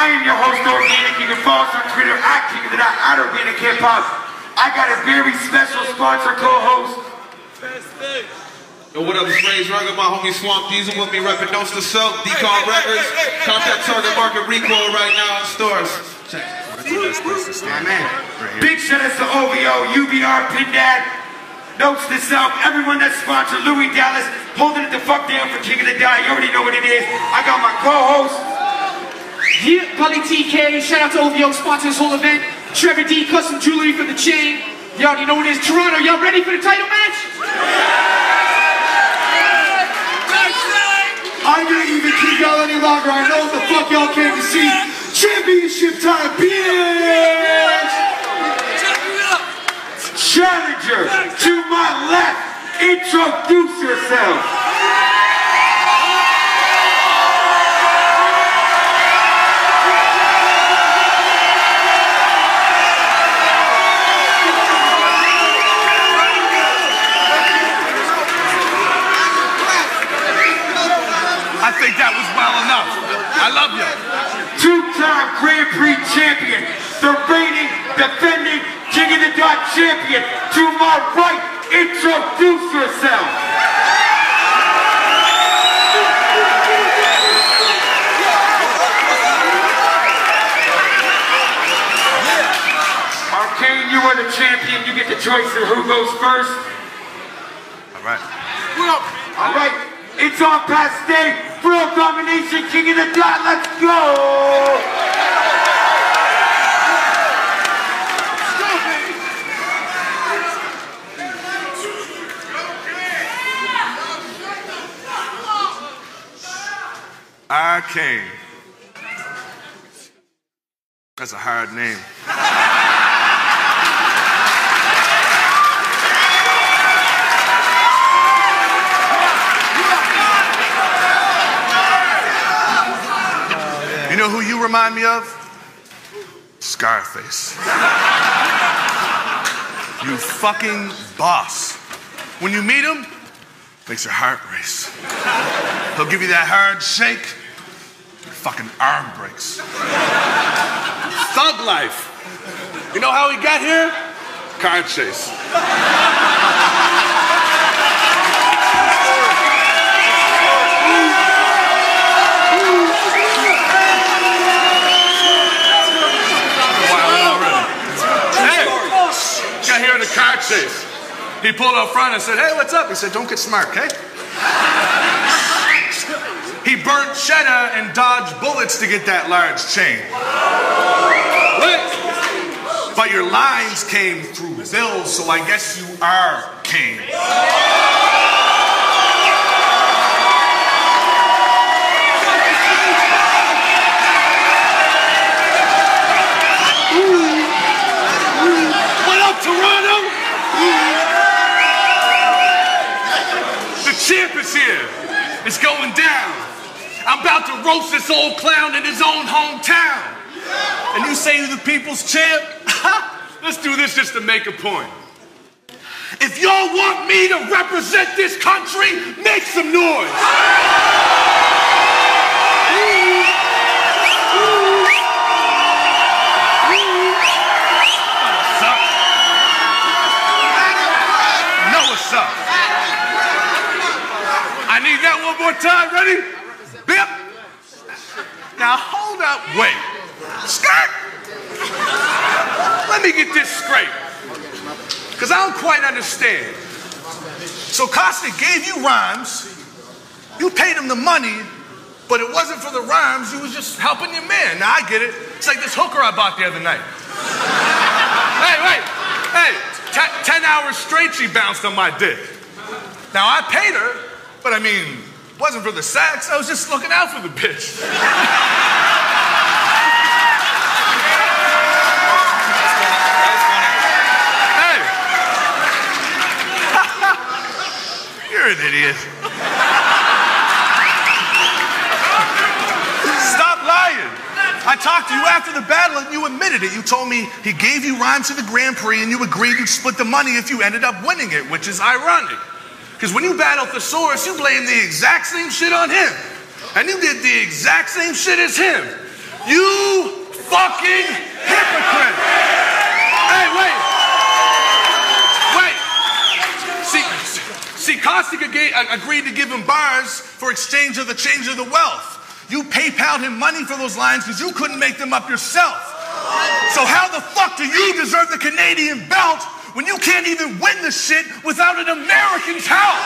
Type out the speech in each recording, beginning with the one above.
I am your host, Arcane. You can follow us on Twitter at King of the Dot, at Organic Hip Hop. I got a very special sponsor co-host. Yo, what up, it's Ray's Rugger, my homie Swamp Diesel with me, reppin' Don't Sell, Decon Records. Contact Target Market Recoil right now in stores. Check. Yeah, man. Big shout outs to OVO, UBR, Pindad, Notes to Self, everyone that's sponsored, Louis Dallas, holding it the fuck down for King of the Dot. You already know what it is. I got my co-host. Yeah, Polly TK, shout out to OVO, sponsor this whole event. Trevor D, custom jewelry for the chain. You already know what it is. Toronto, y'all ready for the title match? I ain't even keep y'all any longer. I know what the fuck y'all came to see. Championship time, bitch! Challenger, to my left, introduce yourself. I think that was well enough. I love you. Two-time Grand Prix champion, the reigning, defending King of the Dot champion. To my right, introduce yourself. Arcane, you are the champion. You get the choice of who goes first. All right. All right. It's on past day, world domination, King of the Dot, let's go! Arcane. That's a hard name. You know who you remind me of? Scarface. You fucking boss. When you meet him, makes your heart race. He'll give you that hard shake, your fucking arm breaks. Thug life. You know how he got here? Car chase. Here in the car chase. He pulled up front and said, "Hey, what's up?" He said, "Don't get smart, okay?" He burnt cheddar and dodged bullets to get that large chain. But your lines came through bills, so I guess you are Kane. Toronto! The champ is here. It's going down. I'm about to roast this old clown in his own hometown. And you say you're the people's champ? Let's do this just to make a point. If y'all want me to represent this country, make some noise. Up. I need that one more time. Ready? Bip. Now hold up. Wait. Skirt. Let me get this straight. Because I don't quite understand. So Costa gave you rhymes. You paid him the money, but it wasn't for the rhymes. You was just helping your man. Now I get it. It's like this hooker I bought the other night. Hey, wait. Hey. 10 hours straight she bounced on my dick. Now I paid her, but I mean, it wasn't for the sex. I was just looking out for the bitch. Hey. You're an idiot. Stop lying. I talked to you after the battle and you admitted it. You told me he gave you rhymes to the Grand Prix and you agreed you'd split the money if you ended up winning it, which is ironic. Because when you battled Thesaurus, you blamed the exact same shit on him. And you did the exact same shit as him. You fucking hypocrite! Hey, wait! See, Costa agreed to give him bars for exchange of the change of the wealth. You PayPal'd him money for those lines because you couldn't make them up yourself. So how the fuck do you deserve the Canadian belt when you can't even win the shit without an American's help?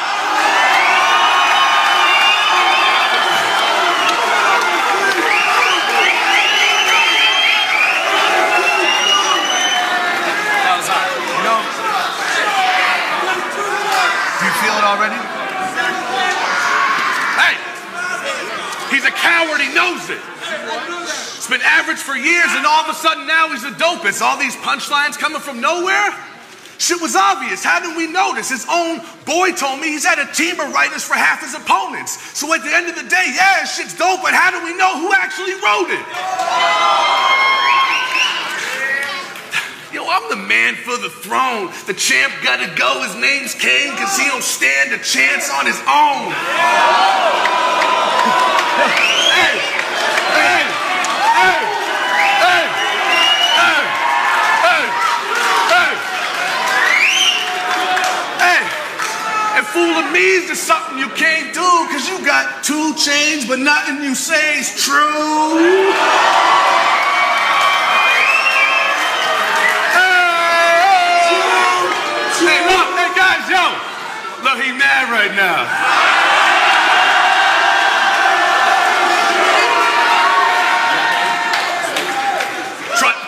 Feel it already? Hey! He's a coward, he knows it. It's been average for years and all of a sudden now he's the dopest. All these punchlines coming from nowhere? Shit was obvious. How did we notice? His own boy told me he's had a team of writers for half his opponents. So at the end of the day, yeah, shit's dope, but how do we know who actually wrote it? Yo, I'm the man for the throne. The champ gotta go, his name's Kane, cause he don't stand a chance on his own. Hey, hey, hey, hey, hey, hey, hey, hey. And fooling me is just something you can't do, cause you got 2 chains, but nothing you say is true. Look, he mad right now.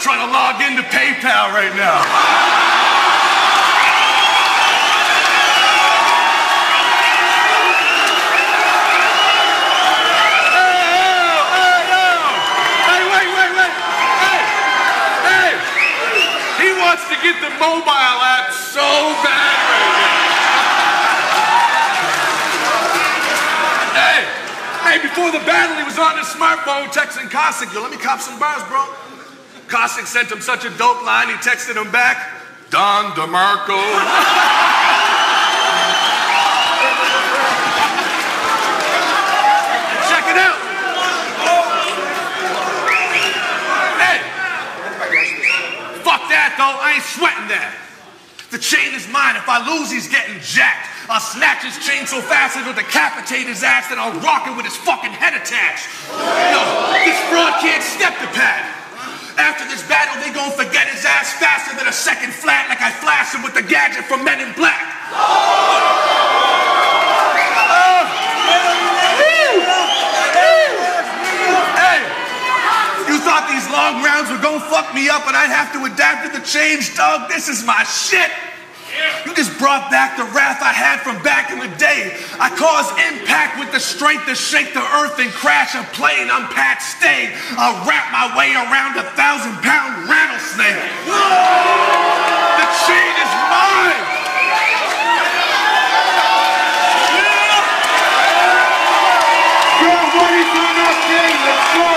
Trying to log into PayPal right now. Hey, wait. Hey. He wants to get the mobile app so bad right now. Hey, before the battle, he was on his smartphone texting Cossack. Yo, let me cop some bars, bro. Cossack sent him such a dope line, he texted him back, Don DeMarco. Check it out. Hey, fuck that, though. I ain't sweating that. The chain is mine. If I lose, he's getting jacked. I'll snatch his chain so fast it'll decapitate his ass, and I'll rock it with his fucking head attached. Yo, this fraud can't step the pad. After this battle, they gon' forget his ass faster than a second flat, like I flashed him with the gadget from Men in Black. Hey, you thought these long rounds were gonna fuck me up and I'd have to adapt to the change, dog? This is my shit. You just brought back the wrath I had from back in the day. I caused impact with the strength to shake the earth and crash a plane. Unpacked stay. I'll wrap my way around a 1,000-pound rattlesnake. The chain is mine. You're ready for nothing. Let's go.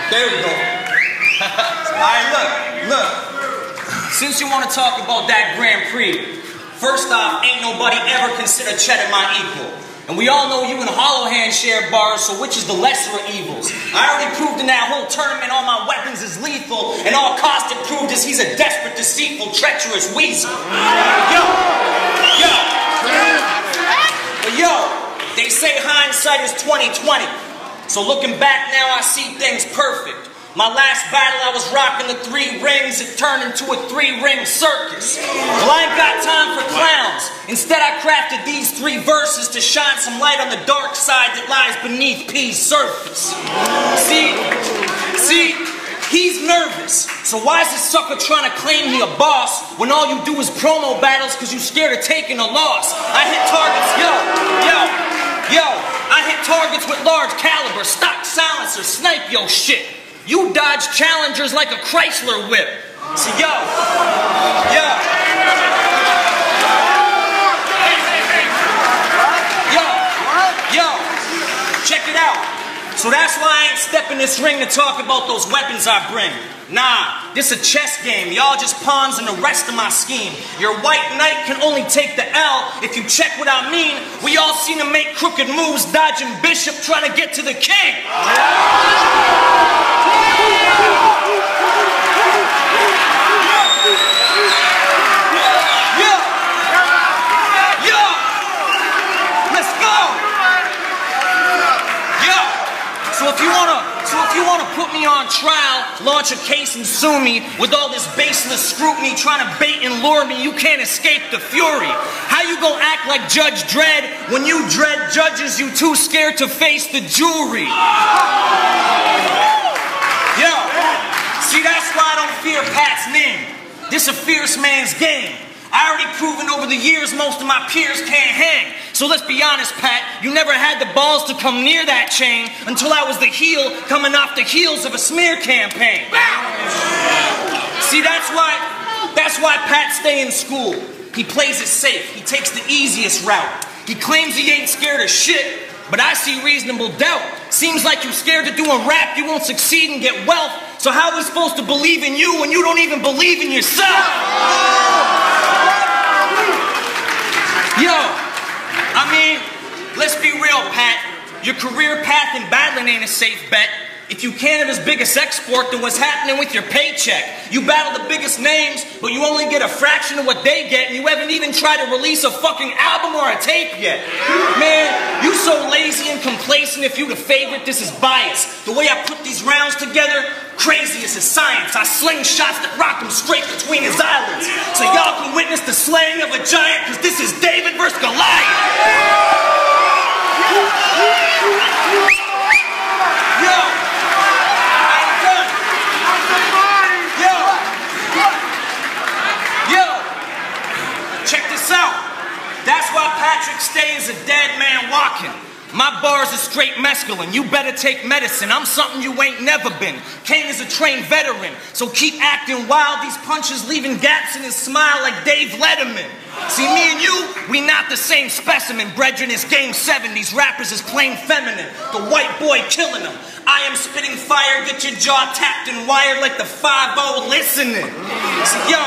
There we go. Alright, look. Since you want to talk about that Grand Prix, first off, ain't nobody ever considered Cheddar my equal. And we all know you and Hollow Hand share bars, so which is the lesser of evils? I already proved in that whole tournament all my weapons is lethal, and all Costa proved is he's a desperate, deceitful, treacherous weasel. Yo, they say hindsight is 20/20. So looking back now, I see things perfect. My last battle, I was rocking the 3 rings. It turned into a 3-ring circus. Well, I ain't got time for clowns. Instead, I crafted these 3 verses to shine some light on the dark side that lies beneath P's surface. See, he's nervous. So why is this sucker trying to claim he a boss when all you do is promo battles because you scared of taking a loss? I hit targets, yo, I hit targets with large caliber, stock silencer, snipe yo shit. You dodge challengers like a Chrysler whip. So yo, check it out. So that's why I ain't stepping this ring to talk about those weapons I bring. Nah, this a chess game. Y'all just pawns in the rest of my scheme. Your white knight can only take the L. If you check what I mean, we all seem to make crooked moves, dodging bishop, trying to get to the king. So if you wanna put me on trial, launch a case and sue me with all this baseless scrutiny trying to bait and lure me, you can't escape the fury. How you gonna act like Judge Dredd when you dread judges you too scared to face the jury? Yo, see that's why I don't fear Pat's name. This a fierce man's game. I already proven over the years most of my peers can't hang. So let's be honest, Pat, you never had the balls to come near that chain until I was the heel coming off the heels of a smear campaign. See, that's why Pat stay in school. He plays it safe. He takes the easiest route. He claims he ain't scared of shit, but I see reasonable doubt. Seems like you're scared to do a rap, you won't succeed and get wealth. So how are we supposed to believe in you when you don't even believe in yourself? Yo, I mean, let's be real, Pat. Your career path in battling ain't a safe bet. If you cannabis' biggest export, then what's happening with your paycheck? You battle the biggest names, but you only get a fraction of what they get, and you haven't even tried to release a fucking album or a tape yet. Man, you so lazy and complacent. If you the favorite, this is bias. The way I put these rounds together, crazy as is science. I sling shots that rock him straight between his eyelids. So y'all can witness the slaying of a giant, because this is David versus Goliath. Yo! Check this out. That's why Patrick stays a dead man walking. My bars are straight mescaline. You better take medicine. I'm something you ain't never been. Kane is a trained veteran, so keep acting wild. These punches leaving gaps in his smile like Dave Letterman. See, me and you, we not the same specimen. Brethren, is game 7. These rappers is plain feminine. The white boy killing them. I am spitting fire, get your jaw tapped and wired like the 5-0 listening. See, yo,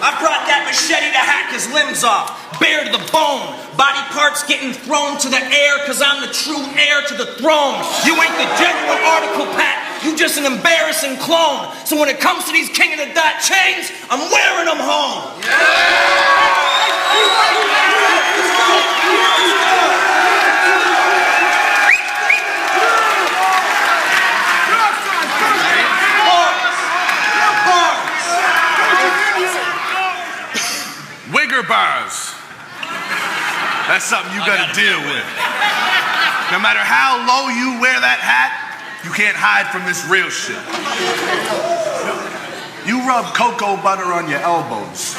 I brought that machete to hack his limbs off, bare to the bone. Body parts getting thrown to the air, cause I'm the true heir to the throne. You ain't the genuine article, Pat. You just an embarrassing clone. So when it comes to these King of the Dot chains, I'm wearing them home. Wigger bars. That's something you gotta deal with. No matter how low you wear that hat, you can't hide from this real shit. You rub cocoa butter on your elbows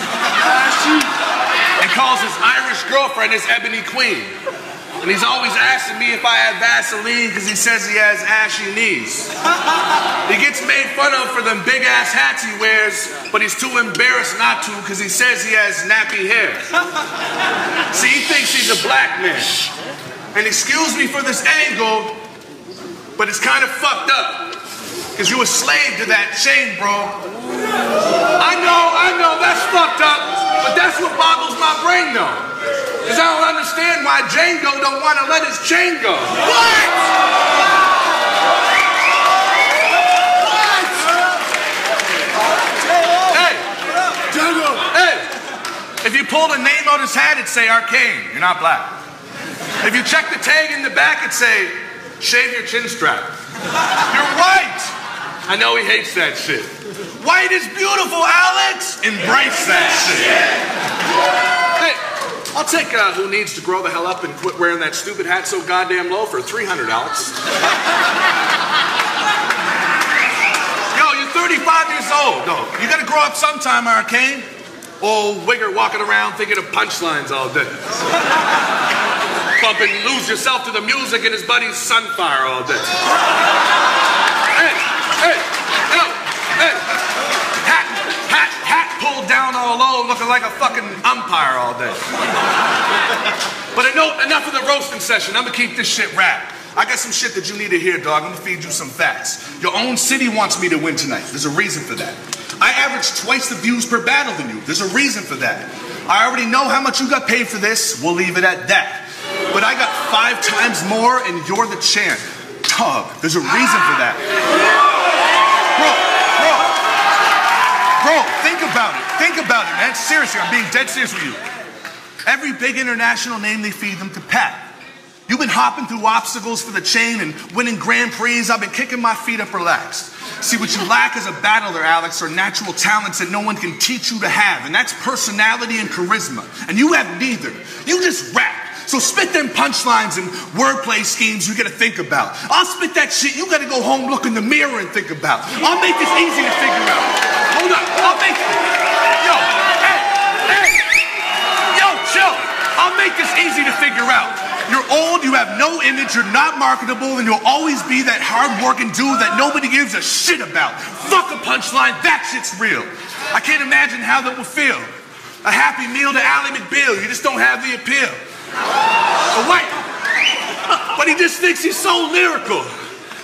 and calls his Irish girlfriend his ebony queen. And he's always asking me if I have Vaseline because he says he has ashy knees. He gets made fun of for them big ass hats he wears, but he's too embarrassed not to because he says he has nappy hair. See, he thinks he's a black man. And excuse me for this angle, but it's kind of fucked up. Because you a slave to that chain, bro. I know, that's fucked up, but that's what boggles my brain though. Because I don't understand why Django don't want to let his chain go. What? Hey, Django. Hey, if you pulled a name out his hat, it'd say Arcane. You're not black. If you check the tag in the back, it'd say, shave your chin strap. You're white. I know he hates that shit. White is beautiful, Alex. Embrace that shit. Hey. I'll take who needs to grow the hell up and quit wearing that stupid hat so goddamn low for $300. Yo, you're 35 years old, though. You gotta grow up sometime, Arcane. Old Wigger walking around thinking of punchlines all day. Bumping Lose Yourself to the music and his buddy's Sunfire all day. Hey, yo, hey. Hat pulled down all low, looking like a fucking umpire all day. But enough of the roasting session. I'm gonna keep this shit rap. I got some shit that you need to hear, dog. I'm gonna feed you some facts. Your own city wants me to win tonight. There's a reason for that. I average twice the views per battle than you. There's a reason for that. I already know how much you got paid for this. We'll leave it at that. But I got 5 times more and you're the champ. Dog, there's a reason for that. Bro, think about it. Think about it, man. Seriously, I'm being dead serious with you. Every big international name, they feed them to Pat. You've been hopping through obstacles for the chain and winning Grand Prix. I've been kicking my feet up relaxed. See, what you lack as a battler, Alex, are natural talents that no one can teach you to have, and that's personality and charisma. And you have neither. You just rap. So spit them punchlines and wordplay schemes you gotta think about. I'll spit that shit you gotta go home, look in the mirror and think about. I'll make this easy to figure out. Hold up, I'll make it. Yo, hey, yo, chill. I'll make this easy to figure out. You're old, you have no image, you're not marketable, and you'll always be that hard-working dude that nobody gives a shit about. Fuck a punchline, that shit's real. I can't imagine how that will feel. A happy meal to Ally McBeal, you just don't have the appeal. Oh, wait, but he just thinks he's so lyrical.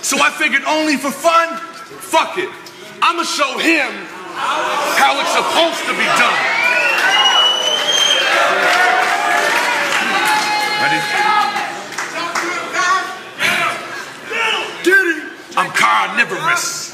So I figured only for fun, fuck it. I'ma show him how it's supposed to be done. Ready? I'm carnivorous.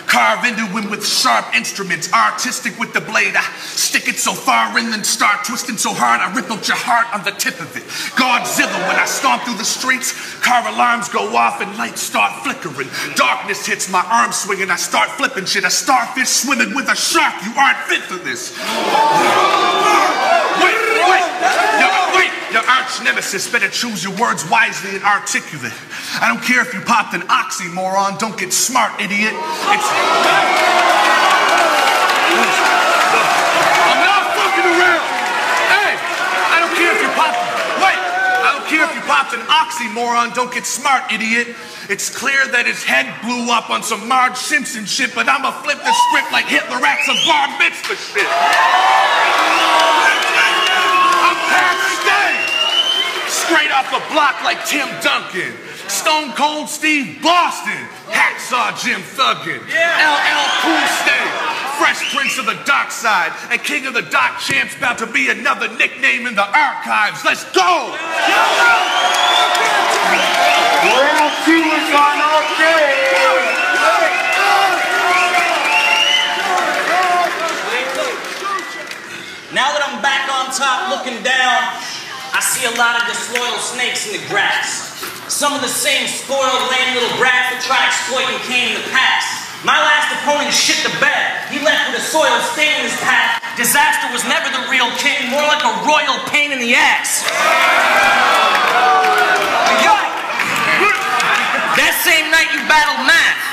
Carve into him with sharp instruments, artistic with the blade. I stick it so far in and start twisting so hard I rip out your heart on the tip of it. Godzilla, when I stomp through the streets, car alarms go off and lights start flickering. Darkness hits my arm swinging, I start flipping shit. A starfish swimming with a shark, you aren't fit for this. Wait. Your arch nemesis better choose your words wisely and articulate. I don't care if you popped an oxymoron, don't get smart, idiot. I'm not fucking around. Hey, I don't care if you popped an oxymoron, don't get smart, idiot. It's clear that his head blew up on some Marge Simpson shit, but I'ma flip the script like Hitler at some bar mitzvah shit. I'm Pat Stay, straight off the block like Tim Duncan. Stone Cold Steve Boston, Hacksaw Jim Thuggin, LL Cool Stay, Fresh Prince of the Dark Side, and King of the Dark Champ's about to be another nickname in the archives. Let's go! Round 2 is on Arcane. Now that I'm back on top looking down, I see a lot of disloyal snakes in the grass. Some of the same spoiled, lame little brats that tried exploiting Kane in the past. My last opponent shit the bed. He left with a soiled stain in his path. Disaster was never the real king, more like a royal pain in the ass. Yo! That same night you battled math.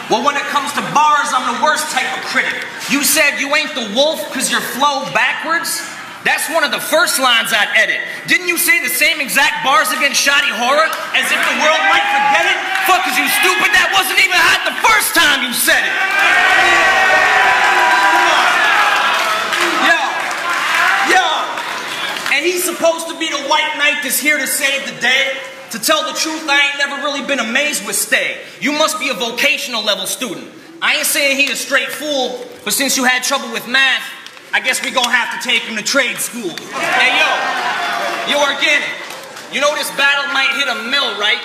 Well, when it comes to bars, I'm the worst type of critic. You said you ain't the wolf because your flow backwards? That's one of the first lines I'd edit. Didn't you say the same exact bars against shoddy horror? As if the world might forget it? Fuck, is you stupid? That wasn't even hot the first time you said it. Yo. And he's supposed to be the white knight that's here to save the day? To tell the truth, I ain't never really been amazed with Stay. You must be a vocational level student. I ain't saying he a straight fool, but since you had trouble with math, I guess we gonna have to take him to trade school. Hey, yo, Arcane, you know this battle might hit a mill, right?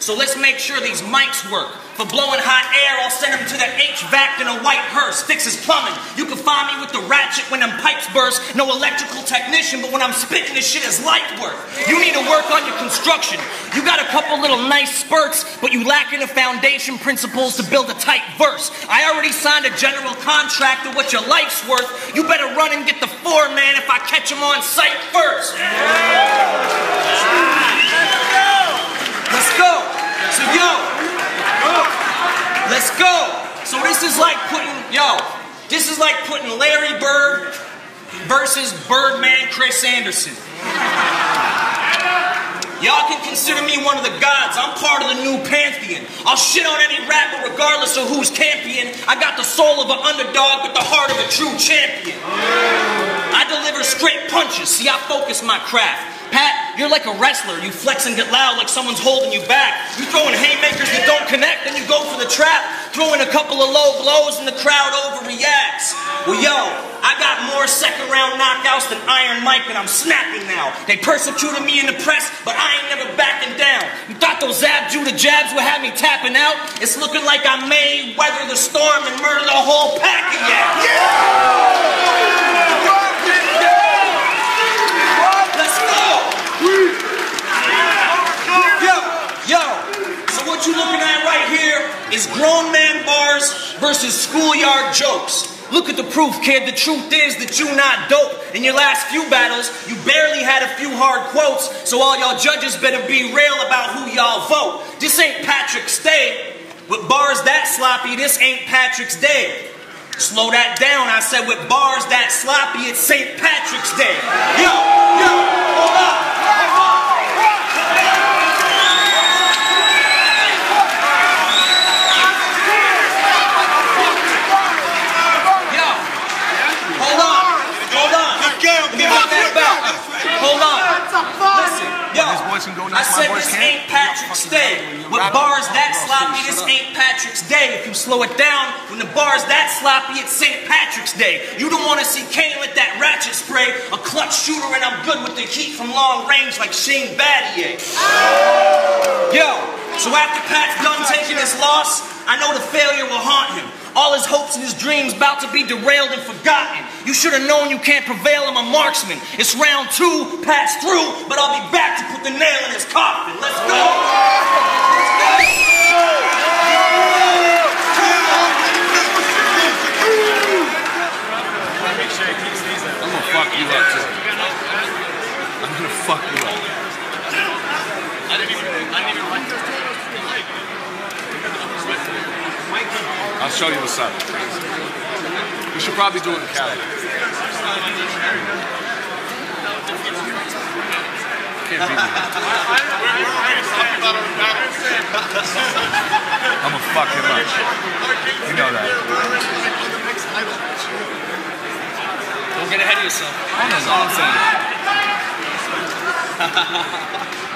So let's make sure these mics work. For blowing hot air, I'll send him to the HVAC in a white hearse. Fix his plumbing. You can find me with the ratchet when them pipes burst. No electrical technician, but when I'm spitting this shit is light work. You need to work on your construction. You got a couple little nice spurts, but you lack in the foundation principles to build a tight verse. I already signed a general contract of what your life's worth. You better run and get the foreman if I catch him on sight first. Let's go. So, let's go. So this is like putting Larry Bird versus Birdman Chris Anderson. Y'all can consider me one of the gods. I'm part of the new pantheon. I'll shit on any rapper regardless of who's champion. I got the soul of an underdog but the heart of a true champion. I deliver straight punches. See, I focus my craft. Pat, you're like a wrestler. You flex and get loud like someone's holding you back. You throwing haymakers that don't connect, then you go for the trap. Throwing a couple of low blows and the crowd overreacts. Well, yo, I got more second-round knockouts than Iron Mike, and I'm snapping now. They persecuted me in the press, but I ain't never backing down. You thought those Zab Judah jabs would have me tapping out? It's looking like I may weather the storm and murder the whole pack again. Let's go! Yo, so what you looking at right here is grown man bars versus schoolyard jokes. Look at the proof, kid. The truth is that you not dope. In your last few battles, you barely had a few hard quotes, so all y'all judges better be real about who y'all vote. This ain't Patrick's Day. With bars that sloppy, this ain't Patrick's Day. Slow that down. I said with bars that sloppy, it's St. Patrick's Day. Yo, hold up. Hold on. Listen, yo, I said this ain't Patrick's Day. With bars that sloppy, this ain't Patrick's Day. If you slow it down, when the bar's that sloppy, it's St. Patrick's Day. You don't want to see Kane with that ratchet spray, a clutch shooter, and I'm good with the heat from long range like Shane Battier. Yo, so after Pat's done taking his loss, I know the failure will haunt him. All his hopes and his dreams about to be derailed and forgotten. You should have known you can't prevail. I'm a marksman. It's round 2, Pat's through, but I'll be back to put the nail in his coffin. Let's go! I'm gonna fuck you up too. I'm gonna fuck you up. I didn't even like that. I'll show you what's up. We should probably do it in Cali. Can't beat me. I'm gonna fuck him up. You know that. Don't get ahead of yourself. That's all I'm saying.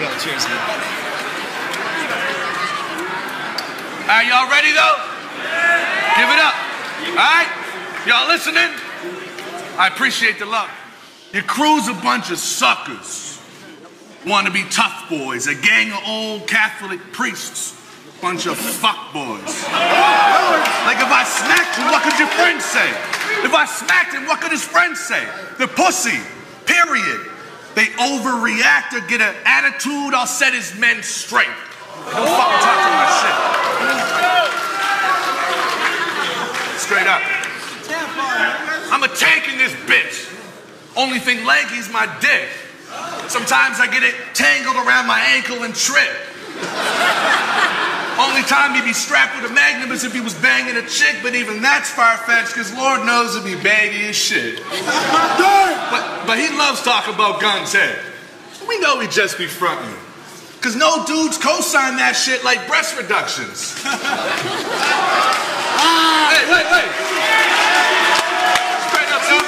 Yo, cheers, man. Alright, y'all ready though? Give it up. Alright? Y'all listening? I appreciate the love. Your crew's a bunch of suckers. Want to be tough boys, a gang of old Catholic priests. Bunch of fuck boys. Like if I smacked you, what could your friends say? If I smacked him, what could his friends say? They're pussy. Period. They overreact or get an attitude, I'll set his men straight. Don't fucking talk to my shit. Straight up. I'm a tank in this bitch. Only thing lanky's my dick. Sometimes I get it tangled around my ankle and trip. Only time he'd be strapped with a magnum is if he was banging a chick, but even that's far-fetched, because Lord knows it'd be baggy as shit. But he loves talking about guns, hey. We know he'd just be fronting. Because no dudes co-sign that shit like breast reductions. Hey, wait. Straight up, son.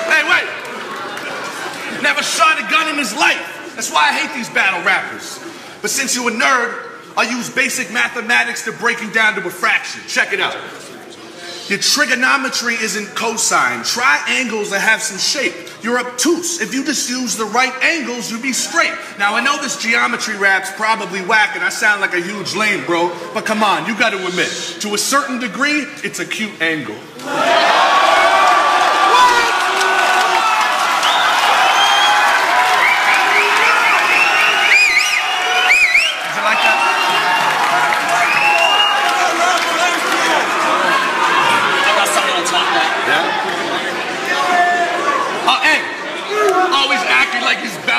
Hey, wait. Never shot a gun in his life. That's why I hate these battle rappers. But since you're a nerd, I'll use basic mathematics to break you down to a fraction. Check it out. Your trigonometry isn't cosine. Triangles that have some shape. You're obtuse. If you just use the right angles, you'll be straight. Now, I know this geometry rap's probably whack and I sound like a huge lame, bro. But come on, you gotta admit, to a certain degree, it's a cute angle.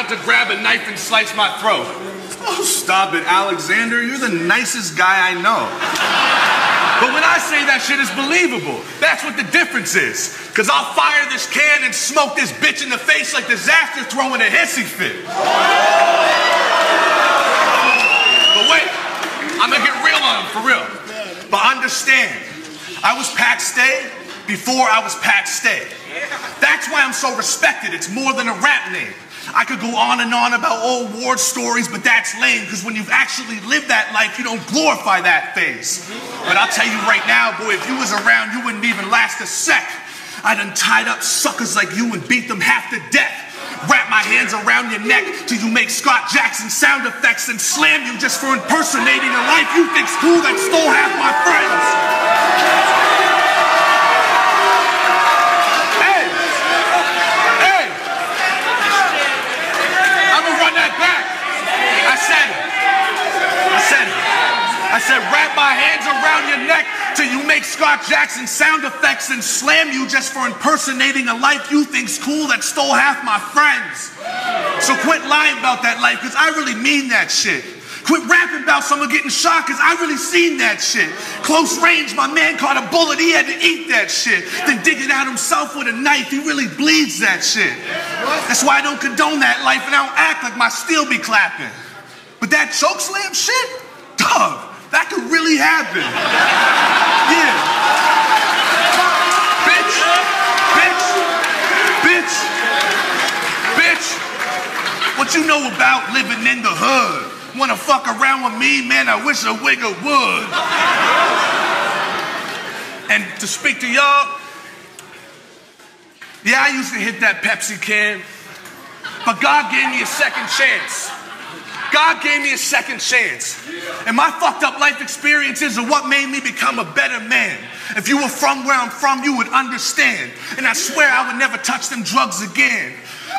To grab a knife and slice my throat. Oh, stop it, Alexander. You're the nicest guy I know. But when I say that shit is believable, that's what the difference is. Because I'll fire this can and smoke this bitch in the face like disaster throwing a hissy fit. But wait, I'm gonna get real on him, for real. But understand, I was Pat Stay before I was Pat Stay. That's why I'm so respected. It's more than a rap name. I could go on and on about old war stories, but that's lame, because when you've actually lived that life, you don't glorify that phase. But I'll tell you right now, boy, if you was around, you wouldn't even last a sec. I done tied up suckers like you and beat them half to death. Wrap my hands around your neck till you make Scott Jackson sound effects and slam you just for impersonating a life you think's cool that stole half my friends. I said, wrap my hands around your neck till you make Scott Jackson sound effects and slam you just for impersonating a life you think's cool that stole half my friends. So quit lying about that life, because I really mean that shit. Quit rapping about someone getting shot, because I really seen that shit. Close range, my man caught a bullet, he had to eat that shit. Then dig it out himself with a knife, he really bleeds that shit. That's why I don't condone that life and I don't act like my steel be clapping. But that choke slam shit, dog. That could really happen. Yeah. Bitch. What you know about living in the hood? Wanna fuck around with me? Man, I wish a wigger would. And to speak to y'all, yeah, I used to hit that Pepsi can, but God gave me a second chance. God gave me a second chance. And my fucked up life experiences are what made me become a better man. If you were from where I'm from, you would understand. And I swear I would never touch them drugs again.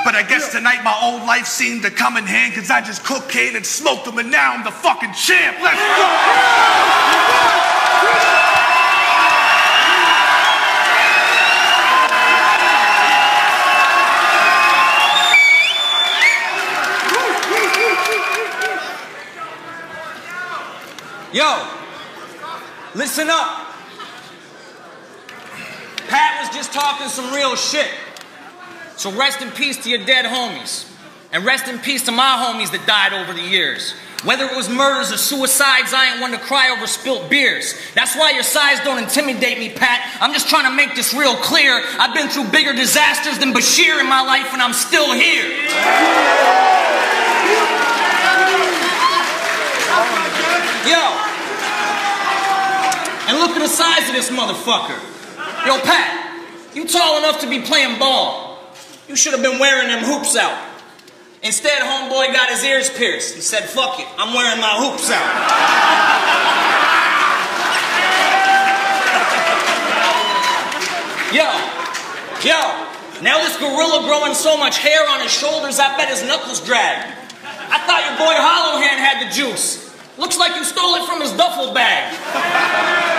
But I guess tonight my old life seemed to come in hand, because I just cocaine and smoked them, and now I'm the fucking champ. Let's go! Yo, listen up. Pat was just talking some real shit. So rest in peace to your dead homies. And rest in peace to my homies that died over the years. Whether it was murders or suicides, I ain't one to cry over spilt beers. That's why your size don't intimidate me, Pat. I'm just trying to make this real clear. I've been through bigger disasters than Bashir in my life, and I'm still here. Yo. And look at the size of this motherfucker. Yo, Pat, you tall enough to be playing ball. You should have been wearing them hoops out. Instead, homeboy got his ears pierced. He said, fuck it, I'm wearing my hoops out. Yo, now this gorilla growing so much hair on his shoulders, I bet his knuckles drag. I thought your boy Hollowhand had the juice. Looks like you stole it from his duffel bag.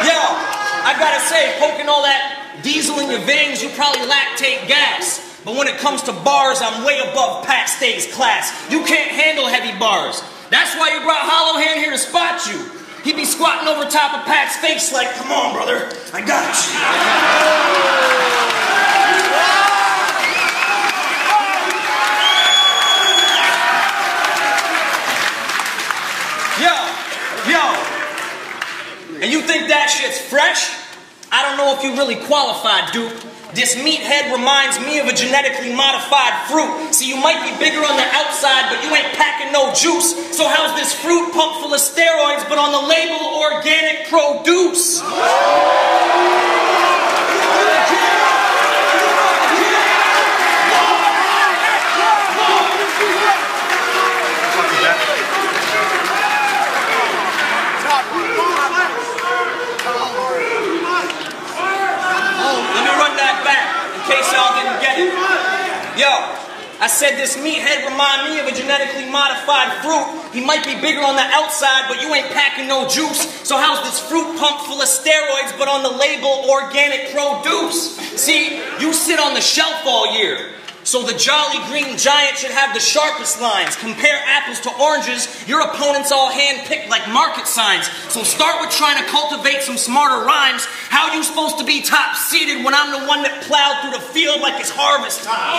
Yo, I gotta say, poking all that diesel in your veins, you probably lactate gas. But when it comes to bars, I'm way above Pat Stay's class. You can't handle heavy bars. That's why you brought Hollowhand here to spot you. He'd be squatting over top of Pat's face like, come on, brother, I got you. Yo, and you think that shit's fresh? I don't know if you really qualified, dude. This meathead reminds me of a genetically modified fruit. See, you might be bigger on the outside, but you ain't packing no juice. So how's this fruit pumped full of steroids, but on the label, organic produce? Yo, I said this meathead remind me of a genetically modified fruit. He might be bigger on the outside, but you ain't packing no juice. So how's this fruit pumped full of steroids, but on the label, organic produce? See, you sit on the shelf all year. So the jolly green giant should have the sharpest lines. Compare apples to oranges, your opponent's all hand-picked like market signs. So start with trying to cultivate some smarter rhymes. How you supposed to be top-seeded when I'm the one that plowed through the field like it's harvest time?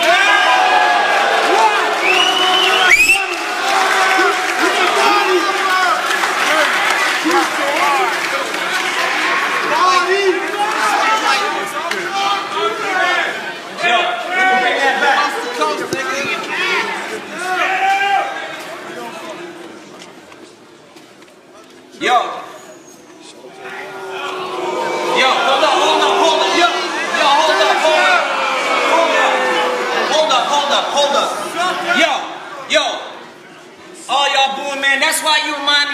Yo,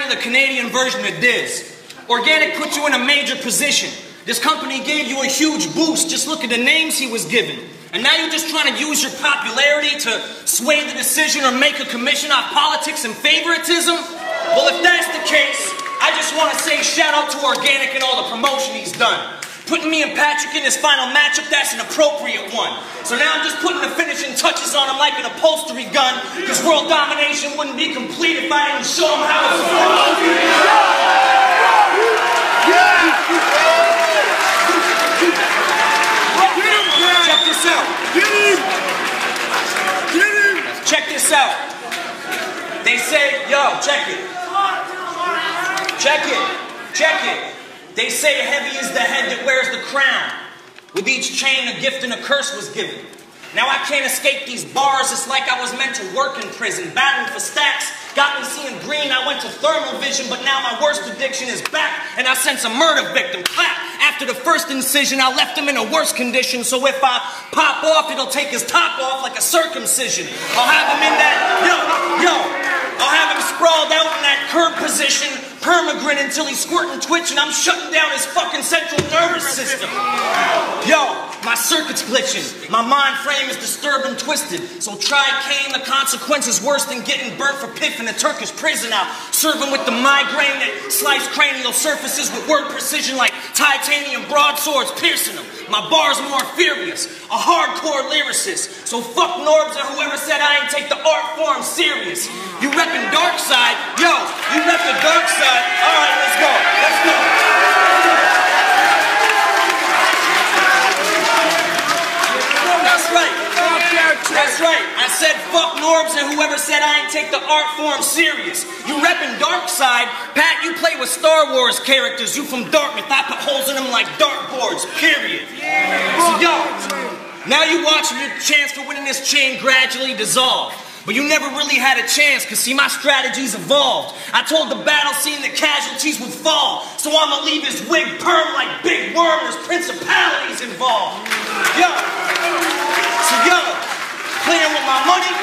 kind of the Canadian version of Diz. Organic put you in a major position. This company gave you a huge boost. Just look at the names he was given. And now you're just trying to use your popularity to sway the decision or make a commission off politics and favoritism? Well, if that's the case, I just want to say shout out to Organic and all the promotion he's done. Putting me and Patrick in this final matchup, that's an appropriate one. So now I'm just putting the finishing touches on him like an upholstery gun, because world domination wouldn't be complete if I didn't show him how it's supposed to be. Check this out. Check this out. They say, yo, check it. Check it. Check it. They say heavy is the head that wears the crown. With each chain, a gift and a curse was given. Now I can't escape these bars. It's like I was meant to work in prison, battling for stacks. Got me seeing green. I went to thermal vision, but now my worst addiction is back, and I sense a murder victim. Clap. After the first incision, I left him in a worse condition. So if I pop off, it'll take his top off like a circumcision. I'll have him in that, I'll have him sprawled out in that curb position, permagrin until he's squirting twitch, and I'm shutting down his fucking central nervous system. Yo, my circuit's glitching. My mind frame is disturbed and twisted. So try Arcane, the consequences worse than getting burnt for piff in a Turkish prison. I'll serve him with the migraine that slice cranial surfaces with word precision like titanium broadswords piercing them. My bar's more furious, a hardcore lyricist. So fuck Norbs and whoever said I ain't take the art form serious. You reppin' dark side? Yo, you rep the dark side? Alright, let's go. Let's go. That's right. That's right. I said fuck Norbs and whoever said I ain't take the art form serious. You reppin' dark side? Pat, you play with Star Wars characters. You from Dartmouth. I put holes in them like dartboards, period. So yo, now you watching your chance for winning this chain gradually dissolve. But you never really had a chance, cause see my strategies evolved. I told the battle scene that casualties would fall. So I'ma leave his wig perm like Big Worm, there's principalities involved. Yo, so yo, playing with my money's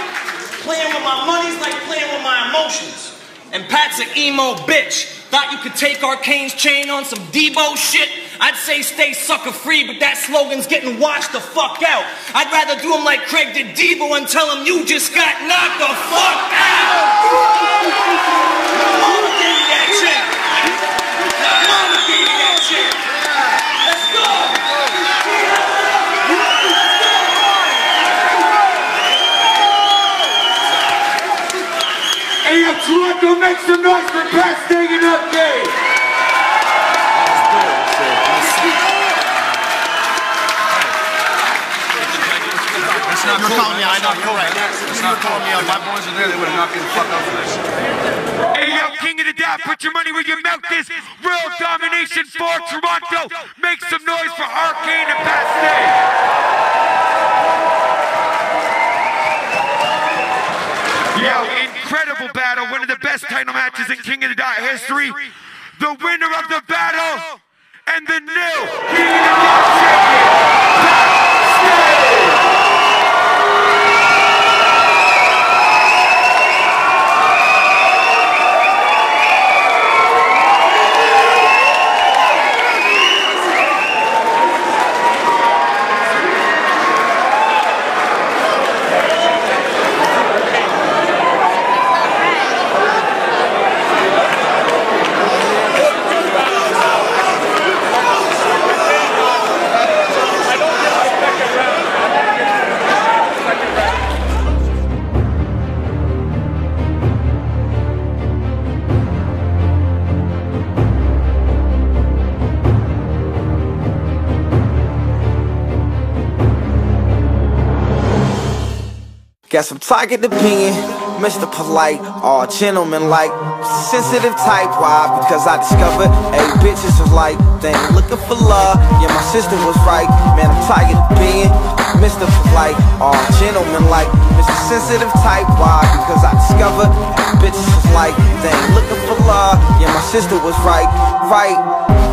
like playing with my emotions. And Pat's an emo bitch. Thought you could take Arcane's chain on some Debo shit? I'd say stay sucker free, but that slogan's getting washed the fuck out. I'd rather do him like Craig did Debo and tell him you just got knocked the fuck out. My mama gave me that chain. My mama gave me that chain. Let's go. Hey, yo, Toronto, make some noise for Pat staying up there. It's not calling me. I know you're right. It's not calling me out. My boys are there. They would have knocked me the fuck out for this. Hey, yo, King of the Dot, put your money where your mouth is. World domination for Toronto. Make some noise for Arcane and Pat Stay. Yo, incredible battle, one of the best title matches in King of the Dot history. The winner of the battle and the new King of the Dot champion, Pat Stay. Got some target opinion, Mr. Polite, all gentleman like, sensitive type. Why? Because I discovered, hey, bitches is like, they ain't looking for love. Yeah, my sister was right, man, I'm target opinion, Mr. Polite, all gentleman like, Mr. Sensitive type. Why? Because I discovered, bitches is like, they ain't looking for love. Yeah, my sister was right.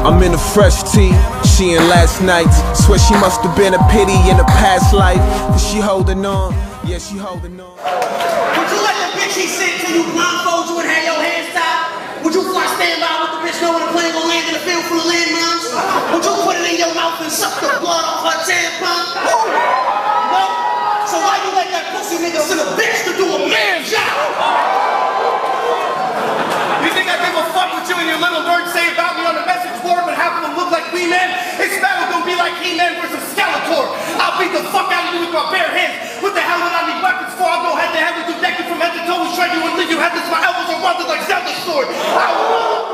I'm in a fresh tee, she in last night's. Swear she must have been a pity in a past life. Cause she holding on, yeah, she holding on. Would you let the bitch he sit till you blindfold you and have your hands tied? Would you fly standby with the bitch knowing the plane gon' land in the field full of landmines? Would you put it in your mouth and suck the blood off her tampon? No? So why you let that pussy nigga send a bitch to do a man job? You think I give a fuck what you and your little nerds say about me on the message board, but half of them look like we-men? It's battle gonna be like He-Man versus Skeletor. I'll beat the fuck out of you with my bare hands. What the hell would I need weapons for? I'll go head to head with you, naked from head to toe, and shred you and leave you headless. My elbows are welded like Zelda's sword. I will